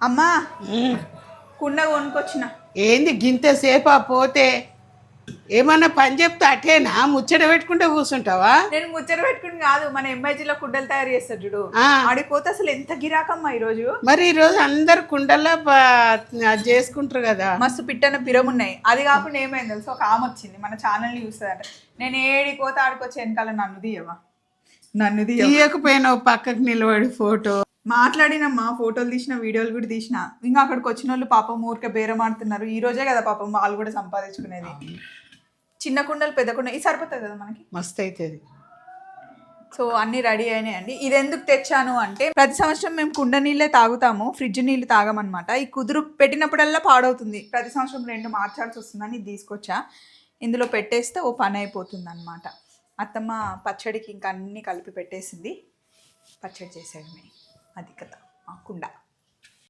అమ్మా కుండ కొనుక్కొచ్చిన. ఏంది గింత సేపా పోతే? ఏమన్నా పని చెప్తే అటేనా ముచ్చట పెట్టుకుంటే కూర్చుంటావా? నేను ముచ్చట పెట్టుకుని కాదు, మన ఎంఐజీలో కుండలు తయారు చేస్తారు చూడు, ఆడిపోతే అసలు ఎంత గిరాకమ్మా ఈరోజు. మరి ఈరోజు అందరు కుండల్లో అది చేసుకుంటారు కదా. మస్తు పిట్టన పిరమున్నాయి. అది కాకుండా ఏమైంది తెలుసు, ఒక ఆమె వచ్చింది మన ఛానల్ని చూస్తుందంట. నేను ఏడిపోతే ఆడికొచ్చి వెనకాల నన్ను తీయకపోయినావు పక్కకు నిలబడి ఫోటో మాట్లాడినమ్మా, ఫోటోలు తీసిన, వీడియోలు కూడా తీసిన. ఇంకా అక్కడికి వచ్చిన వాళ్ళు పాపం ఊరికే బేరం ఆడుతున్నారు. ఈ రోజే కదా పాపం వాళ్ళు కూడా సంపాదించుకునేది. చిన్న కుండలు పెద్ద కుండలు ఇది సరిపోతుంది కదా మనకి, మస్తు అవుతుంది. సో అన్నీ రెడీ అయినాయండి. ఇది ఎందుకు తెచ్చాను అంటే, ప్రతి సంవత్సరం మేము కుండ నీళ్ళే తాగుతాము, ఫ్రిడ్జ్ నీళ్ళు తాగమన్నమాట. ఈ కుదురు పెట్టినప్పుడల్లా పాడవుతుంది, ప్రతి సంవత్సరం 2 మార్చాల్సి వస్తుందని ఇది తీసుకొచ్చా. ఇందులో పెట్టేస్తే ఓ పని అయిపోతుంది అనమాట. అత్తమ్మ పచ్చడికి ఇంకా అన్నీ కలిపి పెట్టేసింది, పచ్చడి చేసేయడమే. అది కదా కుండ.